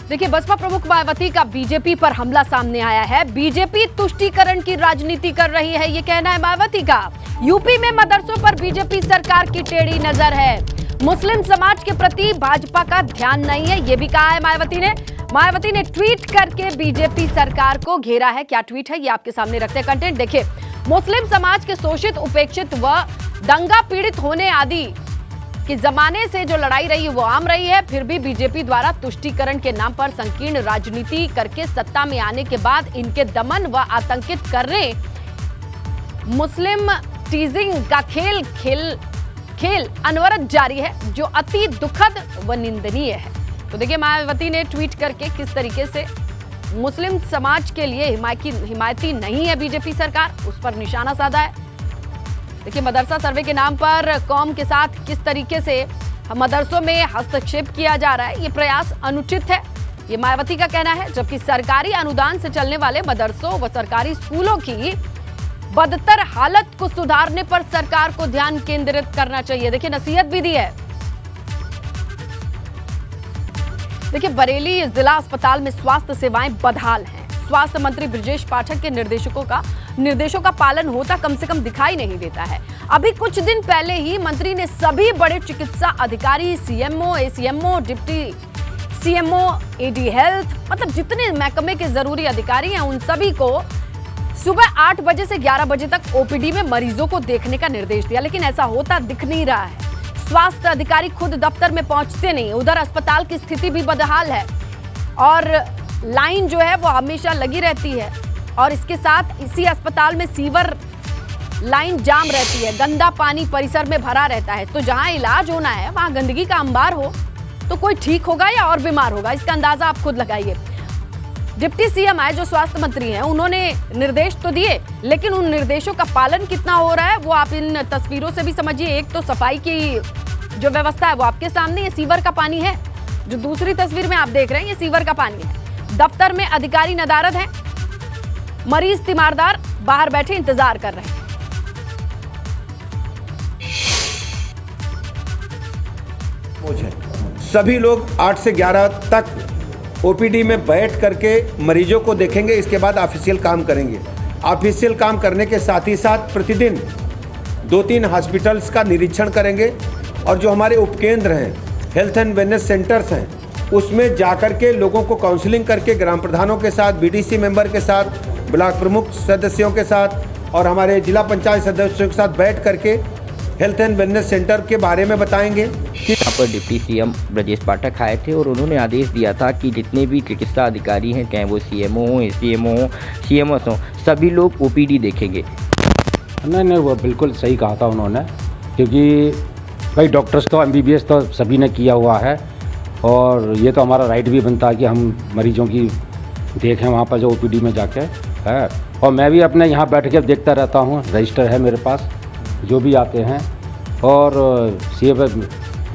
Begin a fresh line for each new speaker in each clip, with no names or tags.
देखिए, बसपा प्रमुख मायावती का बीजेपी पर हमला सामने आया है। बीजेपी तुष्टीकरण की राजनीति कर रही है, ये कहना है मायावती का। यूपी में मदरसों पर बीजेपी सरकार की टेढ़ी नजर है। मुस्लिम समाज के प्रति भाजपा का ध्यान नहीं है, ये भी कहा है मायावती ने ट्वीट करके बीजेपी सरकार को घेरा है। क्या ट्वीट है, ये आपके सामने रखते हैं कंटेंट। देखिए, मुस्लिम समाज के शोषित, उपेक्षित व दंगा पीड़ित होने आदि कि जमाने से जो लड़ाई रही है वो आम रही है, फिर भी बीजेपी द्वारा तुष्टीकरण के नाम पर संकीर्ण राजनीति करके सत्ता में आने के बाद इनके दमन व आतंकित करने, मुस्लिम टीजिंग का खेल अनवरत जारी है, जो अति दुखद व निंदनीय है। तो देखिए, मायावती ने ट्वीट करके किस तरीके से मुस्लिम समाज के लिए हिमायती नहीं है बीजेपी सरकार, उस पर निशाना साधा है। देखिए, मदरसा सर्वे के नाम पर कौम के साथ किस तरीके से मदरसों में हस्तक्षेप किया जा रहा है, ये प्रयास अनुचित है, ये मायावती का कहना है। जबकि सरकारी अनुदान से चलने वाले मदरसों व सरकारी स्कूलों की बदतर हालत को सुधारने पर सरकार को ध्यान केंद्रित करना चाहिए। देखिए, नसीहत भी दी है। देखिए, बरेली जिला अस्पताल में स्वास्थ्य सेवाएं बदहाल हैं। स्वास्थ्य मंत्री ब्रजेश पाठक के निर्देशों का पालन होता कम से कम दिखाई नहीं देता है। अभी कुछ दिन पहले ही मंत्री ने सभी बड़े चिकित्सा अधिकारी, CMO, ACMO, deputy CMO, AD health, मतलब जितने महकमे के जरूरी अधिकारी हैं, उन सभी को सुबह 8 बजे से 11 बजे तक ओपीडी में मरीजों को देखने का निर्देश दिया, लेकिन ऐसा होता दिख नहीं रहा है। स्वास्थ्य अधिकारी खुद दफ्तर में पहुंचते नहीं। उधर अस्पताल की स्थिति भी बदहाल है और लाइन जो है वो हमेशा लगी रहती है, और इसके साथ इसी अस्पताल में सीवर लाइन जाम रहती है, गंदा पानी परिसर में भरा रहता है। तो जहां इलाज होना है वहां गंदगी का अंबार हो तो कोई ठीक होगा या और बीमार होगा, इसका अंदाजा आप खुद लगाइए। डिप्टी सीएम आए जो स्वास्थ्य मंत्री हैं, उन्होंने निर्देश तो दिए, लेकिन उन निर्देशों का पालन कितना हो रहा है वो आप इन तस्वीरों से भी समझिए। एक तो सफाई की जो व्यवस्था है वो आपके सामने, ये सीवर का पानी है। जो दूसरी तस्वीर में आप देख रहे हैं, ये सीवर का पानी है। दफ्तर में अधिकारी नदारद हैं, मरीज तीमारदार बाहर बैठे इंतजार कर रहे हैं।
सभी लोग 8 से 11 तक ओपीडी में बैठ करके मरीजों को देखेंगे, इसके बाद ऑफिशियल काम करेंगे। ऑफिशियल काम करने के साथ ही साथ प्रतिदिन 2-3 हॉस्पिटल्स का निरीक्षण करेंगे, और जो हमारे उपकेंद्र हैं, हेल्थ एंड वेलनेस सेंटर्स हैं, उसमें जाकर के लोगों को काउंसलिंग करके ग्राम प्रधानों के साथ, बीडीसी मेंबर के साथ, ब्लॉक प्रमुख सदस्यों के साथ और हमारे जिला पंचायत सदस्यों के साथ बैठ करके हेल्थ एंड वेलनेस सेंटर के बारे में बताएंगे।
यहाँ पर डिप्टी सीएम ब्रजेश पाठक आए थे और उन्होंने आदेश दिया था कि जितने भी चिकित्सा अधिकारी हैं, चाहे वो सीएमओ हो, एसीएमओ हो, सीएमएस हो, सभी लोग ओपीडी देखेंगे।
नहीं, वो बिल्कुल सही कहा था उन्होंने, क्योंकि भाई डॉक्टर्स तो एमबीबीएस तो सभी ने किया हुआ है, और ये तो हमारा राइट भी बनता है कि हम मरीजों की देखें वहाँ पर जो ओपीडी में जाके है। और मैं भी अपने यहाँ बैठ के देखता रहता हूँ, रजिस्टर है मेरे पास, जो भी आते हैं। और सीएम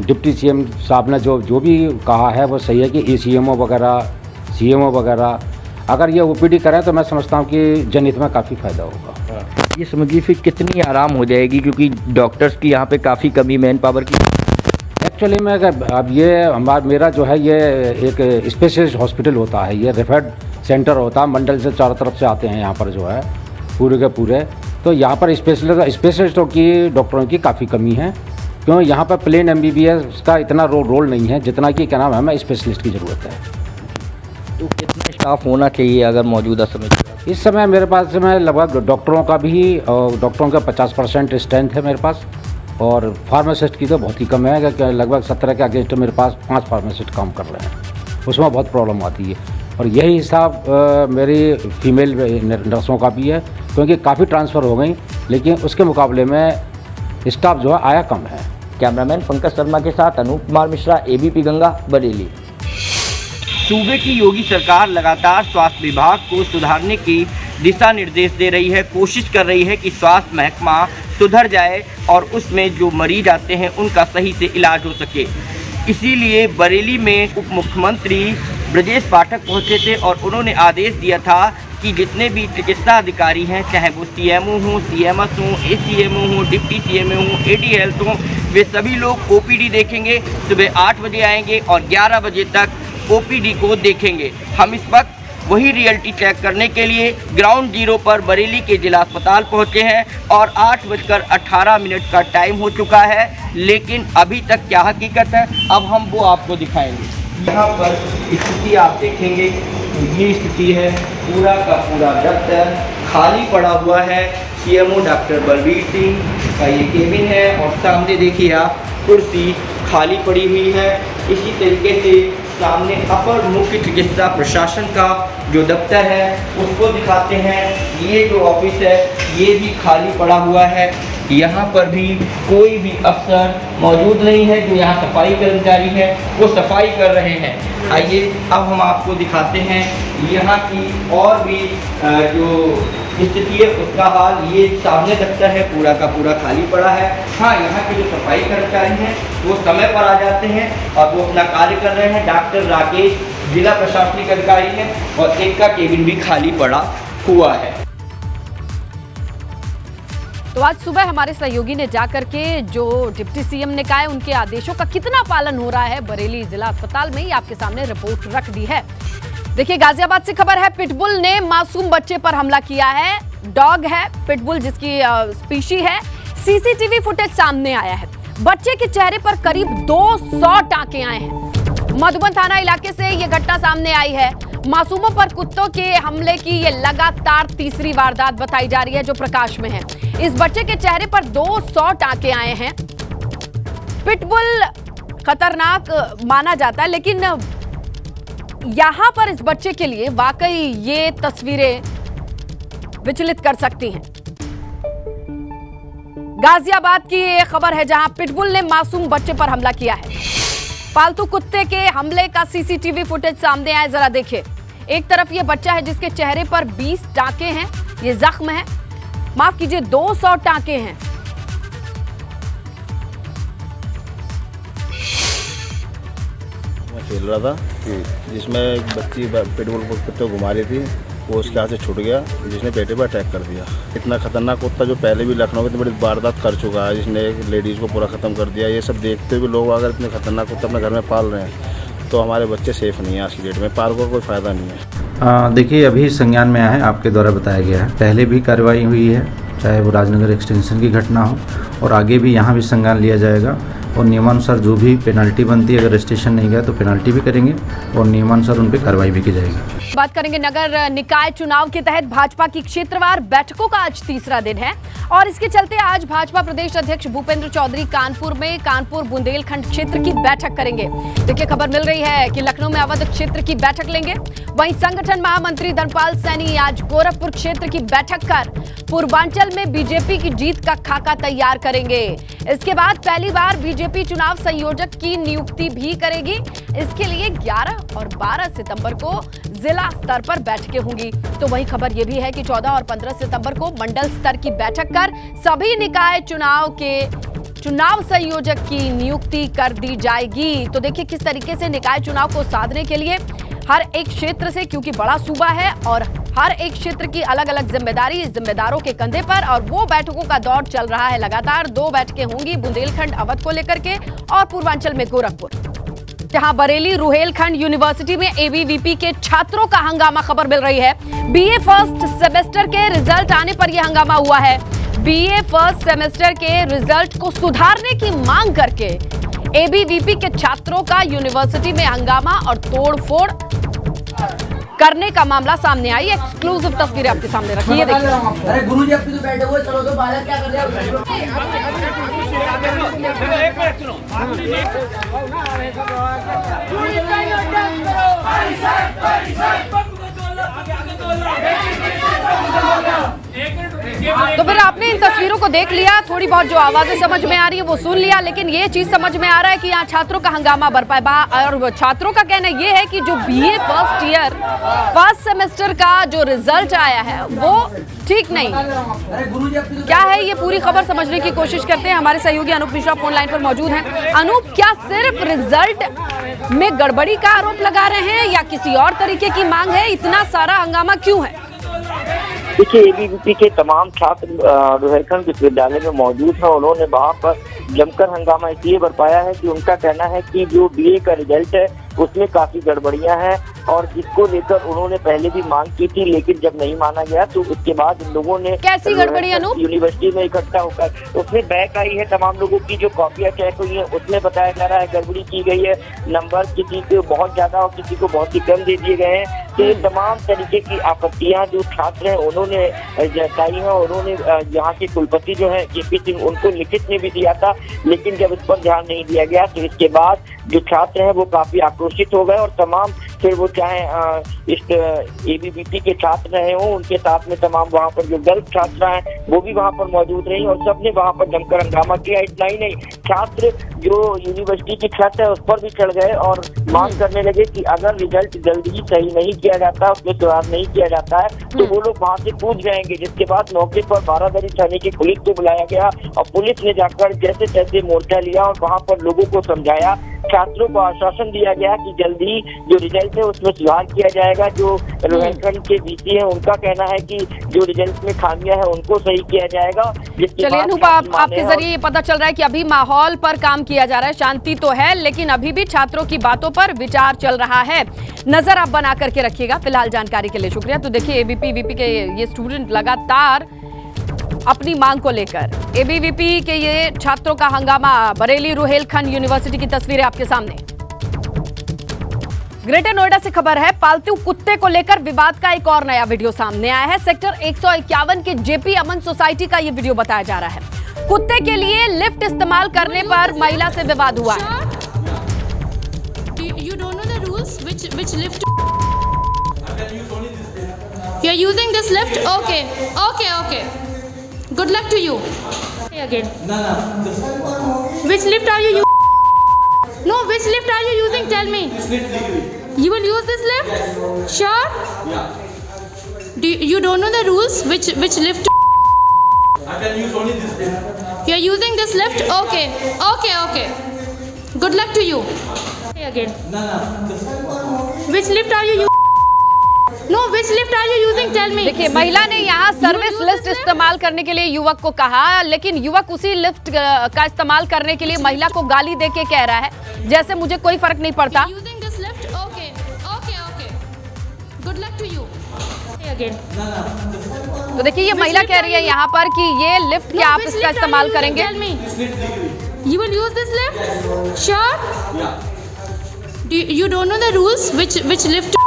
डिप्टी सीएम साहब ने जो भी कहा है वो सही है कि एसीएमओ वगैरह, सीएमओ वगैरह अगर ये ओपीडी करें तो मैं समझता हूँ कि जनहित में काफ़ी फ़ायदा होगा।
ये समझिए फिर कितनी आराम हो जाएगी, क्योंकि डॉक्टर्स की यहाँ पे काफ़ी कमी, मैन पावर की।
एक्चुअली में अब ये मेरा जो है ये एक स्पेशलिस्ट हॉस्पिटल होता है, ये रेफर्ड सेंटर होता है, मंडल से चारों तरफ से आते हैं यहाँ पर जो है पूरे के पूरे। तो यहाँ पर स्पेशलिस्टों की, डॉक्टरों की काफ़ी कमी है, क्यों यहाँ पर प्लेन एमबीबीएस का इतना रोल नहीं है जितना कि क्या नाम है, हमें स्पेशलिस्ट की ज़रूरत है।
तो कितने स्टाफ होना चाहिए अगर मौजूदा समय?
इस समय मेरे पास में लगभग डॉक्टरों का भी, डॉक्टरों का 50% स्ट्रेंथ है मेरे पास, और फार्मासिस्ट की तो बहुत ही कम है, कि लगभग 17 के अगेंस्ट मेरे पास 5 फार्मासिस्ट काम कर रहे हैं, उसमें बहुत प्रॉब्लम आती है। और यही हिसाब मेरी फीमेल नर्सों का भी है, क्योंकि काफ़ी ट्रांसफ़र हो गई, लेकिन उसके मुकाबले में स्टाफ जो है आया कम है।
कैमरामैन पंकज शर्मा के साथ अनूप कुमार मिश्रा, एबीपी गंगा, बरेली। सूबे की योगी सरकार लगातार स्वास्थ्य विभाग को सुधारने की दिशा निर्देश दे रही है, कोशिश कर रही है कि स्वास्थ्य महकमा सुधर जाए और उसमें जो मरीज आते हैं उनका सही से इलाज हो सके। इसीलिए बरेली में उप मुख्यमंत्री ब्रजेश पाठक पहुंचे थे और उन्होंने आदेश दिया था कि जितने भी चिकित्सा अधिकारी हैं, चाहे वो सीएमओ हों, सीएमएस हों, एसीएमओ हों, डिप्टी सीएमओ हों, एडी हेल्थ हों, वे सभी लोग ओपीडी देखेंगे। सुबह 8 बजे आएंगे और 11 बजे तक ओपीडी को देखेंगे। हम इस वक्त वही रियलिटी चेक करने के लिए ग्राउंड जीरो पर बरेली के जिला अस्पताल पहुंचे हैं और 8:18 का टाइम हो चुका है, लेकिन अभी तक क्या हकीकत है अब हम वो आपको दिखाएंगे। यहाँ पर स्थिति आप देखेंगे तो ये स्थिति है, पूरा का पूरा दफ्तर खाली पड़ा हुआ है। सीएमओ डॉक्टर बलबीर सिंह का ये केबिन है और सामने देखिए आप कुर्सी खाली पड़ी हुई है। इसी तरीके से सामने अपर मुख्य चिकित्सा प्रशासन का जो दफ्तर है उसको दिखाते हैं। ये जो ऑफिस है ये भी खाली पड़ा हुआ है। यहाँ पर भी कोई भी अफसर मौजूद नहीं है। जो यहाँ सफाई कर्मचारी है वो सफाई कर रहे हैं। आइए अब हम आपको दिखाते हैं यहाँ की और भी जो स्थिति है उसका हाल। ये सामने दफ्तर है, पूरा का पूरा खाली पड़ा है। हाँ, यहाँ के जो सफाई कर्मचारी हैं वो समय पर आ जाते हैं और वो अपना कार्य कर रहे हैं। डॉक्टर राकेश जिला प्रशासनिक अधिकारी हैं और एक का केबिन भी खाली पड़ा हुआ है।
तो आज सुबह हमारे सहयोगी ने जाकर के जो डिप्टी सीएम ने कहा है उनके आदेशों का कितना पालन हो रहा है बरेली जिला अस्पताल में, ये आपके सामने रिपोर्ट रख दी है। देखिए, गाजियाबाद से खबर है, पिटबुल ने मासूम बच्चे पर हमला किया है। डॉग है पिटबुल जिसकी स्पीशी है। सीसीटीवी फुटेज सामने आया है। बच्चे के चेहरे पर करीब 200 टांके आए हैं। मधुबन थाना इलाके से ये घटना सामने आई है। मासूमों पर कुत्तों के हमले की ये लगातार तीसरी वारदात बताई जा रही है जो प्रकाश में है। इस बच्चे के चेहरे पर 200 टांके आए हैं। पिटबुल खतरनाक माना जाता है, लेकिन यहां पर इस बच्चे के लिए वाकई ये तस्वीरें विचलित कर सकती हैं। गाजियाबाद की ये खबर है जहां पिटबुल ने मासूम बच्चे पर हमला किया है। पालतू कुत्ते के हमले का सीसीटीवी फुटेज सामने आया, जरा देखिए। एक तरफ ये बच्चा है जिसके चेहरे पर 20 टांके हैं, ये जख्म है, माफ कीजिए 200 टांके हैं।
मैं खेल रहा था जिसमें एक बच्ची पिटबुल कुत्ते घुमा रही थी, वो उसके हाथ से छूट गया जिसने बेटे पर अटैक कर दिया। इतना खतरनाक कुत्ता जो पहले भी लखनऊ में इतनी बड़ी वारदात कर चुका है, जिसने एक लेडीज़ को पूरा ख़त्म कर दिया। ये सब देखते हुए लोग अगर इतने खतरनाक कुत्ता अपने घर में पाल रहे हैं तो हमारे बच्चे सेफ़ नहीं है। आज की डेट में पालकों का कोई फ़ायदा नहीं है।
देखिए, अभी संज्ञान में आया है, आपके द्वारा बताया गया है। पहले भी कार्रवाई हुई है, चाहे वो राजनगर एक्सटेंशन की घटना हो, और आगे भी यहाँ भी संज्ञान लिया जाएगा और नियमानुसार जो भी पेनल्टी बनती है, अगर रजिस्ट्रेशन नहीं गया तो पेनल्टी भी करेंगे और नियमानुसार उन पर कार्रवाई भी की जाएगी।
बात करेंगे नगर निकाय चुनाव के तहत भाजपा की क्षेत्रवार बैठकों का आज तीसरा दिन है और इसके चलते आज भाजपा प्रदेश अध्यक्ष भूपेंद्र चौधरी कानपुर में कानपुर बुंदेलखंड क्षेत्र की बैठक करेंगे। देखिए, खबर मिल रही है कि लखनऊ में अवध क्षेत्र की बैठक लेंगे। वहीं संगठन महामंत्री धर्मपाल सैनी आज गोरखपुर क्षेत्र की बैठक कर पूर्वांचल में बीजेपी की जीत का खाका तैयार करेंगे। इसके बाद पहली बार बीजेपी चुनाव संयोजक की नियुक्ति भी करेगी। इसके लिए 11 और 12 सितंबर को जिला स्तर पर बैठकें होंगी। तो वही खबर यह भी है कि 14 और 15 सितंबर को मंडल स्तर की बैठक कर सभी निकाय चुनाव के चुनाव संयोजक की नियुक्ति कर दी जाएगी। तो देखिए किस तरीके से निकाय चुनाव को साधने के लिए हर एक क्षेत्र से, क्योंकि बड़ा सूबा है और हर एक क्षेत्र की अलग अलग जिम्मेदारी जिम्मेदारों के कंधे पर, और वो बैठकों का दौर चल रहा है लगातार। 2 बैठकें होंगी बुंदेलखंड अवध को लेकर के और पूर्वांचल में गोरखपुर। जहां बरेली रुहेलखंड यूनिवर्सिटी में एबीवीपी के छात्रों का हंगामा, खबर मिल रही है। बीए फर्स्ट सेमेस्टर के रिजल्ट आने पर यह हंगामा हुआ है। बीए फर्स्ट सेमेस्टर के रिजल्ट को सुधारने की मांग करके एबीवीपी के छात्रों का यूनिवर्सिटी में हंगामा और तोड़फोड़ करने का मामला सामने आई। एक्सक्लूसिव तस्वीरें आपके सामने रखी है, देखिए।
अरे गुरुजी अब तो बैठे हुए, चलो तो बालक क्या कर रहे हो?
तो फिर आपने इन तस्वीरों को देख लिया, थोड़ी बहुत जो आवाजें समझ में आ रही है वो सुन लिया, लेकिन ये चीज समझ में आ रहा है कि यहाँ छात्रों का हंगामा बरपा है। और छात्रों का कहना ये है कि जो BA first year first semester का जो रिजल्ट आया है वो ठीक नहीं। क्या है ये पूरी खबर समझने की कोशिश करते हैं। हमारे सहयोगी अनूप मिश्रा फोन लाइन पर मौजूद हैं। अनूप, क्या सिर्फ रिजल्ट में गड़बड़ी का आरोप लगा रहे हैं या किसी और तरीके की मांग है? इतना सारा हंगामा क्यों है?
देखिए, एबीवीपी के तमाम छात्र रुहेलखंड विश्वविद्यालय में मौजूद हैं। उन्होंने वहाँ पर जमकर हंगामा इसलिए बरपाया है कि उनका कहना है कि जो बीए का रिजल्ट है उसमें काफी गड़बड़ियां हैं और जिसको लेकर उन्होंने पहले भी मांग की थी, लेकिन जब नहीं माना गया तो उसके बाद इन लोगों ने
कैसी गड़बड़ी अनूप?
यूनिवर्सिटी में इकट्ठा होकर उसमें बैक आई है तमाम लोगों की, जो कॉपियां चेक हुई है उसमें बताया जा रहा है गड़बड़ी की गई है, नंबर किसी को बहुत ज्यादा और किसी को बहुत ही कम दे दिए गए हैं। तो ये तमाम तरीके की आपत्तियां जो छात्र हैं उन्होंने जताई है। उन्होंने यहाँ के कुलपति जो है केपी सिंह, उनको लिखित में भी दिया था, लेकिन जब इस पर ध्यान नहीं दिया गया तो इसके बाद जो छात्र हैं वो काफी आक्रोशित हो गए और तमाम, फिर वो चाहे इस एबीवीपी के छात्र रहे हों, उनके साथ में तमाम वहाँ पर जो गर्ल्स छात्रा हैं वो भी वहाँ पर मौजूद रही और सबने वहाँ पर जमकर हंगामा किया। इतना ही नहीं, छात्र जो यूनिवर्सिटी की छत है उस पर भी चढ़ गए और मांग करने लगे कि अगर रिजल्ट जल्दी सही नहीं किया जाता, उसमें सुधार नहीं किया जाता है तो वो लोग वहाँ से कूद जाएंगे। जिसके बाद मौके पर बारादरी थाने की पुलिस को बुलाया गया और पुलिस ने जाकर जैसे तैसे मोर्चा लिया और वहाँ पर लोगों को समझाया, छात्रों को आश्वासन दिया गया कि जल्दी जो रिजल्ट है उसमें सुधार किया जाएगा। जो रोहिलखंड के वीसी है उनका कहना है कि जो रिजल्ट में खामियां है उनको सही किया जाएगा।
चलिए अनूप, आपके जरिए ये पता चल रहा है कि अभी माहौल पर काम किया जा रहा है, शांति तो है, लेकिन अभी भी छात्रों की बातों पर विचार चल रहा है। नजर आप बना करके रखिएगा। फिलहाल जानकारी के लिए शुक्रिया। तो देखिए एबीपी वीपी के ये स्टूडेंट लगातार अपनी मांग को लेकर, एबीवीपी के ये छात्रों का हंगामा, बरेली रुहेलखंड यूनिवर्सिटी की तस्वीरें आपके सामने। ग्रेटर नोएडा से खबर है, पालतू कुत्ते को लेकर विवाद का एक और नया वीडियो सामने आया है। सेक्टर 151 के जेपी अमन सोसाइटी का ये वीडियो बताया जा रहा है। कुत्ते के लिए लिफ्ट इस्तेमाल करने पर महिला से विवाद हुआ है।
You don't know the rules which lift you are using this lift? Okay. Good luck to you. Again. Which lift are you using? No, which lift are you using? Tell me. You will use this lift? Sure? Yeah. You don't know the rules which lift I can use only this lift. You are using this lift? Okay. Good luck to you. Again. Which lift are you using? No, which lift are you using? Tell me.
देखिए महिला ने यहाँ service lift इस्तेमाल करने के लिए युवक को कहा, लेकिन युवक उसी लिफ्ट का इस्तेमाल करने के लिए महिला को गाली दे के कह रहा है जैसे मुझे कोई फर्क नहीं पड़ता।
Using this lift? Okay. Good luck to you. Again.
तो देखिए ये महिला कह रही है यहाँ पर कि ये लिफ्ट क्या आप इसका इस्तेमाल करेंगे?
Tell me. You will use this lift? Sure? Yeah. You don't know the rules which lift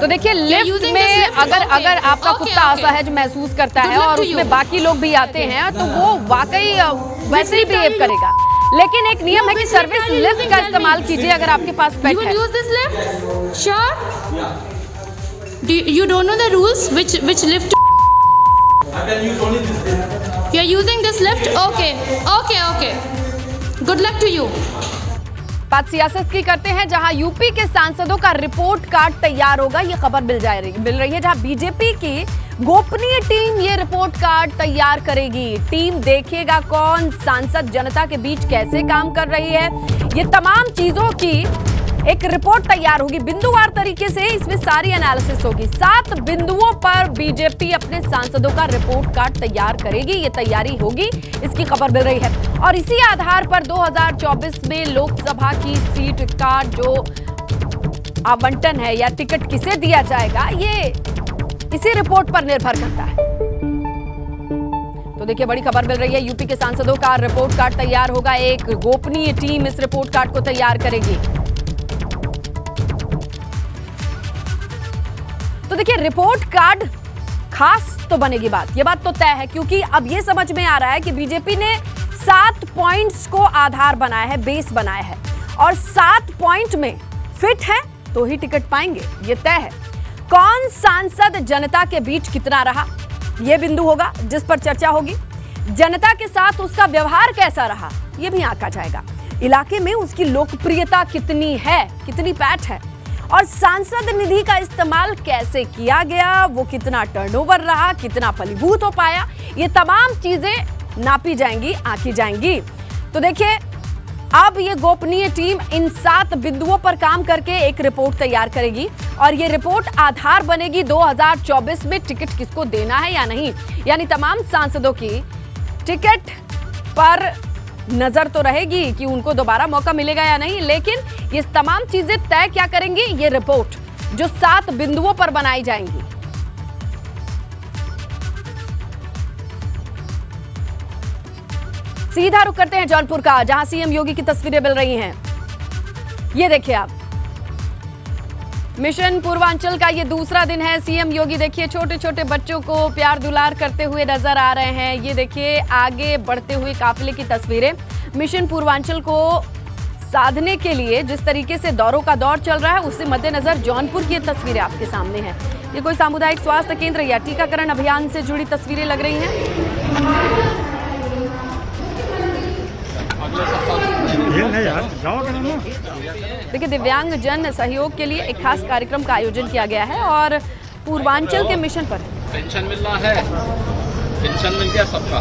तो देखिए लिफ्ट में अगर आपका कुत्ता असहज महसूस करता है और उसमें बाकी लोग भी आते हैं तो वो वाकई वैसे ही बिहेव करेगा, लेकिन एक नियम है कि सर्विस लिफ्ट का इस्तेमाल कीजिए अगर आपके पास पेट है।
You don't know the rules which lift I can use only this lift. You are using this lift? Okay. Good luck to you.
बात सियासत की करते हैं, जहां यूपी के सांसदों का रिपोर्ट कार्ड तैयार होगा, ये खबर मिल रही है, जहां बीजेपी की गोपनीय टीम ये रिपोर्ट कार्ड तैयार करेगी। टीम देखेगा कौन सांसद जनता के बीच कैसे काम कर रही है, ये तमाम चीजों की एक रिपोर्ट तैयार होगी। बिंदुवार तरीके से इसमें सारी एनालिसिस होगी। 7 बिंदुओं पर बीजेपी अपने सांसदों का रिपोर्ट कार्ड तैयार करेगी, ये तैयारी होगी, इसकी खबर मिल रही है। और इसी आधार पर 2024 में लोकसभा की सीट का जो आवंटन है या टिकट किसे दिया जाएगा, ये इसी रिपोर्ट पर निर्भर करता है। तो देखिए बड़ी खबर मिल रही है, यूपी के सांसदों का रिपोर्ट कार्ड तैयार होगा। एक गोपनीय टीम इस रिपोर्ट कार्ड को तैयार करेगी। तो देखिए रिपोर्ट कार्ड खास तो बनेगी बात, ये बात तो तय है, क्योंकि अब ये समझ में आ रहा है कि बीजेपी ने 7 पॉइंट्स को आधार बनाया है, बेस बनाया है, और 7 पॉइंट में फिट है तो ही टिकट पाएंगे, ये तय है। कौन सांसद जनता के बीच कितना रहा, ये बिंदु होगा जिस पर चर्चा होगी। जनता के साथ उसका व्यवहार कैसा रहा, ये भी आंका जाएगा। इलाके में उसकी लोकप्रियता कितनी है, कितनी पैठ है, और सांसद निधि का इस्तेमाल कैसे किया गया, वो कितना टर्नओवर रहा, कितना फलीभूत हो पाया, ये तमाम चीजें नापी जाएंगी, आंकी जाएंगी। तो देखिए अब ये गोपनीय टीम इन 7 बिंदुओं पर काम करके एक रिपोर्ट तैयार करेगी, और ये रिपोर्ट आधार बनेगी 2024 में टिकट किसको देना है या नहीं, यानी तमाम सांसदों की टिकट पर नजर तो रहेगी कि उनको दोबारा मौका मिलेगा या नहीं, लेकिन ये तमाम चीजें तय क्या करेंगी, ये रिपोर्ट जो 7 बिंदुओं पर बनाई जाएंगी। सीधा रुख करते हैं जौनपुर का, जहां सीएम योगी की तस्वीरें मिल रही हैं। ये देखिए आप, मिशन पूर्वांचल का ये दूसरा दिन है। सीएम योगी देखिए छोटे छोटे बच्चों को प्यार दुलार करते हुए नजर आ रहे हैं। ये देखिए आगे बढ़ते हुए काफिले की तस्वीरें। मिशन पूर्वांचल को साधने के लिए जिस तरीके से दौरों का दौर चल रहा है, उससे मद्देनजर जौनपुर की ये तस्वीरें आपके सामने हैं। ये कोई सामुदायिक स्वास्थ्य केंद्र या टीकाकरण अभियान से जुड़ी तस्वीरें लग रही हैं। देखिए दिव्यांग जन सहयोग के लिए एक खास कार्यक्रम का आयोजन किया गया है और पूर्वांचल के मिशन पर
पेंशन मिल रहा है, पेंशन मिल गया सबका।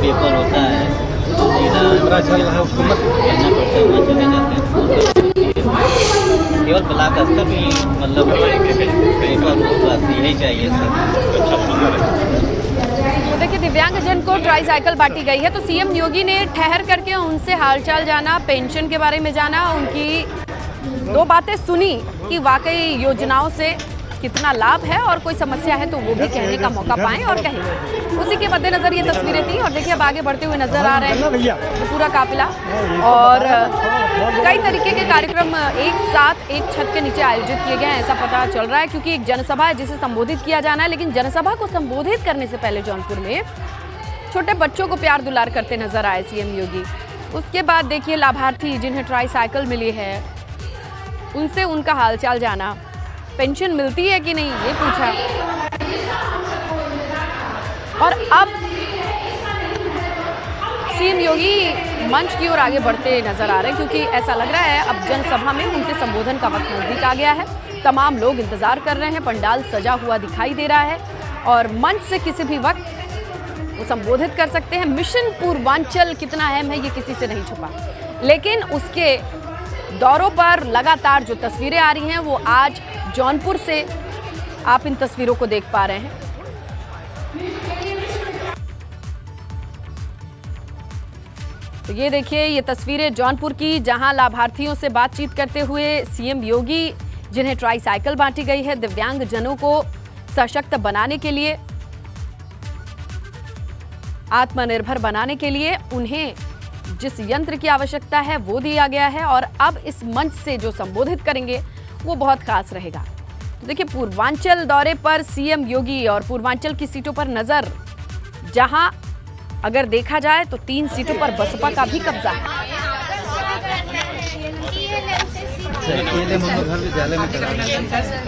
पेपर होता है चल रहा है, उसको मत करना पड़ता है, वहाँ चले जाते हैं। केवल ब्लॉक स्तर भी मतलब पेपर होगा, यही चाहिए सर।
तो देखिए दिव्यांगजन को ट्राईसाइकिल बांटी गई है, तो सीएम योगी ने ठहर करके उनसे हालचाल जाना, पेंशन के बारे में जाना, उनकी 2 बातें सुनी कि वाकई योजनाओं से कितना लाभ है और कोई समस्या है तो वो भी कहने का मौका पाएं और कहें। उसी के मद्देनजर ये तस्वीरें थी और देखिए अब आगे बढ़ते हुए नजर आ रहे हैं पूरा काफिला और कई तरीके के कार्यक्रम एक साथ एक छत के नीचे आयोजित किए गए हैं, ऐसा पता चल रहा है, क्योंकि एक जनसभा है जिसे संबोधित किया जाना है। लेकिन जनसभा को संबोधित करने से पहले जौनपुर में छोटे बच्चों को प्यार दुलार करते नजर आए सीएम योगी। उसके बाद देखिए लाभार्थी जिन्हें ट्राईसाइकिल मिली है उनसे उनका हालचाल जाना, पेंशन मिलती है कि नहीं ये पूछा। और अब सीएम योगी मंच की ओर आगे बढ़ते नजर आ रहे हैं, क्योंकि ऐसा लग रहा है अब जनसभा में उनके संबोधन का वक्त नजदीक आ गया है। तमाम लोग इंतजार कर रहे हैं, पंडाल सजा हुआ दिखाई दे रहा है और मंच से किसी भी वक्त वो संबोधित कर सकते हैं। मिशन पूर्वांचल कितना अहम है ये किसी से नहीं छुपा, लेकिन उसके दौरों पर लगातार जो तस्वीरें आ रही हैं वो आज जौनपुर से आप इन तस्वीरों को देख पा रहे हैं। तो ये देखिए ये तस्वीरें जौनपुर की, जहां लाभार्थियों से बातचीत करते हुए सीएम योगी जिन्हें ट्राईसाइकिल बांटी गई है दिव्यांग जनों को सशक्त बनाने के लिए, आत्मनिर्भर बनाने के लिए उन्हें जिस यंत्र की आवश्यकता है वो दिया गया है और अब इस मंच से जो संबोधित करेंगे वो बहुत खास रहेगा। तो देखिए पूर्वांचल दौरे पर सीएम योगी और पूर्वांचल की सीटों पर नजर, जहां अगर देखा जाए तो 3 सीटों पर बसपा का भी कब्जा है।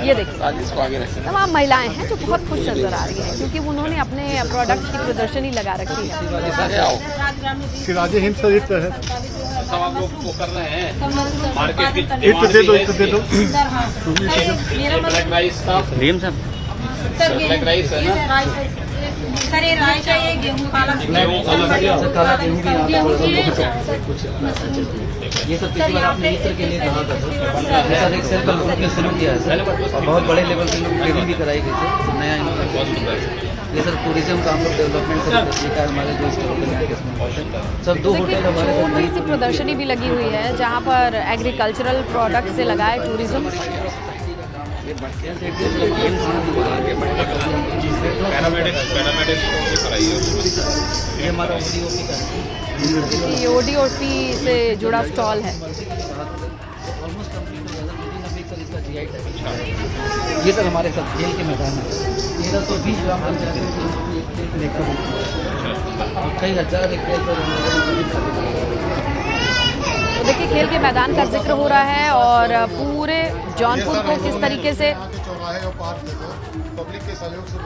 ये देखिए तमाम महिलाएं हैं जो बहुत खुश नजर आ रही हैं, क्योंकि उन्होंने अपने प्रोडक्ट की प्रदर्शनी लगा रखी है।
सब आप लोग वो कर रहे हैं मार्केट की
दे दो
ब्लैक राइस का
भीम साहब
ब्लैक राइस है ना
सर, ये राय चाहिए, गेहूं काला
काला गेहूं भी ये सब पिछली बार आपने मित्र के लिए कहा था सर, एक सेल का आपने शुरू किया है सर, बहुत बड़े लेवल की ट्रेनिंग भी कराई गई थी नया ये सर टूरिज्म का हम लोग डेवलपमेंट कर हमारे जो सब 2 होटल हमारे
छोटी सी प्रदर्शनी भी लगी हुई है जहां पर एग्रीकल्चरल प्रोडक्ट से लगाए टूरिज्म। ये ODOP से जुड़ा स्टॉल है।
ये सर हमारे साथ खेल के मैदान है, ये तो 20 ग्राम कई हजार
तो देखिए खेल के मैदान का जिक्र हो रहा है और पूरे जौनपुर को किस तरीके से
पब्लिक के सहयोग से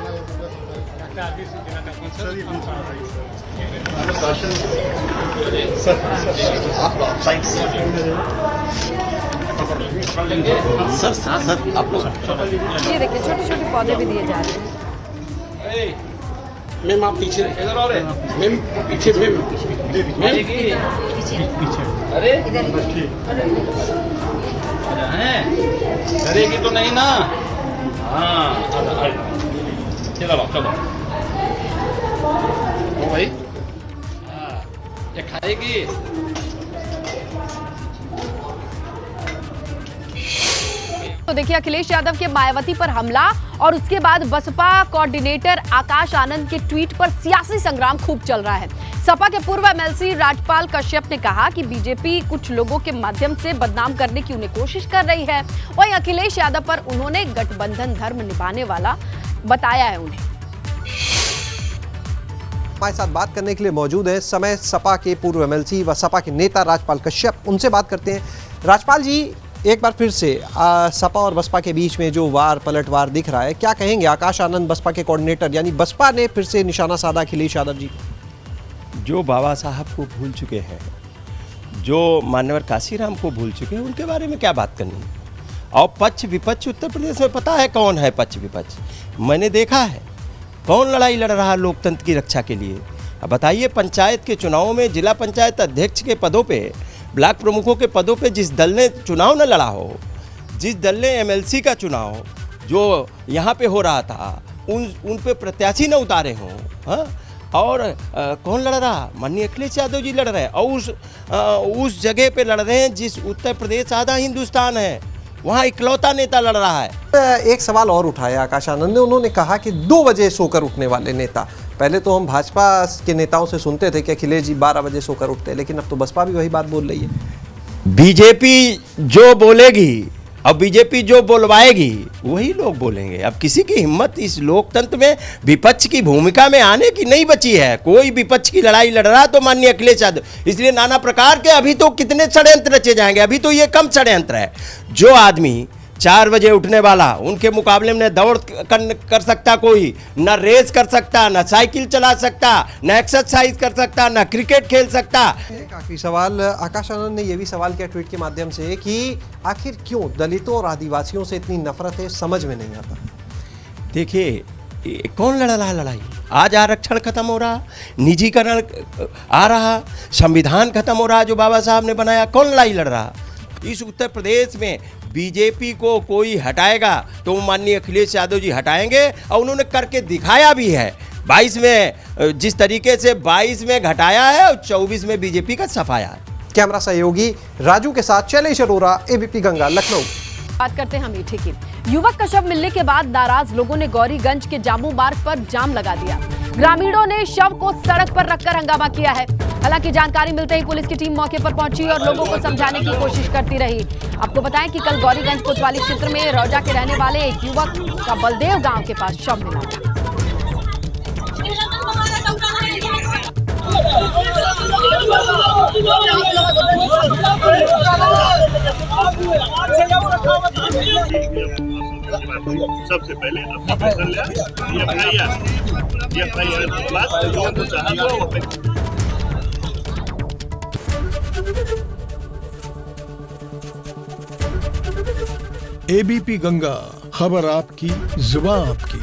सर साथ आप लोग
ये देखिए छोटे छोटे पौधे भी दिए जा रहे हैं।
मैम आप पीछे मैम पीछे अरे डरेगी तो नहीं ना, चलो चलो ओ भाई ये खाएगी।
तो देखिए, अखिलेश यादव के मायावती पर हमला और उसके बाद बसपा कोऑर्डिनेटर आकाश आनंद के ट्वीट पर सियासी संग्राम खूब चल रहा है। सपा के पूर्व एमएलसी राजपाल कश्यप ने कहा कि बीजेपी कुछ लोगों के माध्यम से बदनाम करने की उन्हें कोशिश कर रही है। वहीं अखिलेश यादव पर उन्होंने गठबंधन धर्म निभाने वाला बताया है उन्हें।
हमारे साथ बात करने के लिए मौजूद है समय सपा के पूर्व एमएलसी व सपा के नेता राजपाल कश्यप। उनसे बात करते हैं। राजपाल जी, एक बार फिर से सपा और बसपा के बीच में जो वार पलटवार दिख रहा है, क्या कहेंगे? आकाश आनंद बसपा के कोऑर्डिनेटर, यानी बसपा ने फिर से निशाना साधा अखिलेश यादव जी।
जो बाबा साहब को भूल चुके हैं, जो मान्यवर काशीराम को भूल चुके हैं, उनके बारे में क्या बात करनी। और पक्ष विपक्ष उत्तर प्रदेश में पता है कौन है पक्ष विपक्ष, मैंने देखा है कौन लड़ाई लड़ रहा है लोकतंत्र की रक्षा के लिए। अब बताइए, पंचायत के चुनावों में जिला पंचायत अध्यक्ष के पदों पे, ब्लॉक प्रमुखों के पदों पे जिस दल ने चुनाव न लड़ा हो, जिस दल ने एमएलसी का चुनाव जो यहाँ पे हो रहा था उन पे प्रत्याशी न उतारे हों, हाँ, और कौन लड़ रहा? माननीय अखिलेश यादव जी लड़ रहे हैं। और उस जगह पे लड़ रहे हैं जिस उत्तर प्रदेश आधा हिंदुस्तान है, वहाँ इकलौता नेता लड़ रहा है।
एक सवाल और उठाया आकाश आनंद ने, उन्होंने कहा कि 2 बजे सोकर उठने वाले नेता। पहले तो हम भाजपा के नेताओं से सुनते थे कि अखिलेश जी 12 बजे सोकर उठते हैं, लेकिन अब तो बसपा भी वही बात बोल रही है।
बीजेपी जो बोलेगी और बीजेपी जो बोलवाएगी वही लोग बोलेंगे। अब किसी की हिम्मत इस लोकतंत्र में विपक्ष की भूमिका में आने की नहीं बची है। कोई विपक्ष की लड़ाई लड़ रहा तो माननीय अखिलेश यादव, इसलिए नाना प्रकार के अभी तो कितने षड्यंत्र रचे जाएंगे। अभी तो ये कम षड्यंत्र है। जो आदमी 4 बजे उठने वाला, उनके मुकाबले में न दौड़ कर सकता कोई, न रेस कर सकता, न साइकिल चला सकता, न एक्सरसाइज कर सकता, न क्रिकेट खेल सकता।
काफी सवाल आकाश आनंद ने यह भी सवाल किया ट्वीट के माध्यम से कि आखिर क्यों दलितों और आदिवासियों से इतनी नफरत है, समझ में नहीं आता।
देखिए, कौन लड़ रहा है लड़ाई? आज आरक्षण खत्म हो रहा, निजीकरण आ रहा, संविधान खत्म हो रहा जो बाबा साहब ने बनाया, कौन लड़ाई लड़ रहा? इस उत्तर प्रदेश में बीजेपी को कोई हटाएगा तो माननीय अखिलेश यादव जी हटाएंगे, और उन्होंने करके दिखाया भी है। 22 में जिस तरीके से 22 में घटाया है और 24 में बीजेपी का सफाया है।
कैमरा सहयोगी राजू के साथ शैलेश अरोरा, एबीपी गंगा, लखनऊ।
बात करते हैं हम मीठे की। युवक का शव मिलने के बाद नाराज लोगों ने गौरीगंज के जामू मार्ग पर जाम लगा दिया। ग्रामीणों ने शव को सड़क पर रखकर हंगामा किया है। हालांकि जानकारी मिलते ही पुलिस की टीम मौके पर पहुंची और लोगों को समझाने की कोशिश करती रही। आपको बताएं कि कल गौरीगंज कोतवाली क्षेत्र में रौजा के रहने वाले एक युवक का बलदेव गांव के पास शव मिला था।
सबसे पहले अपना फैसला लिया, ये
एबीपी गंगा, खबर आपकी, जुबान आपकी।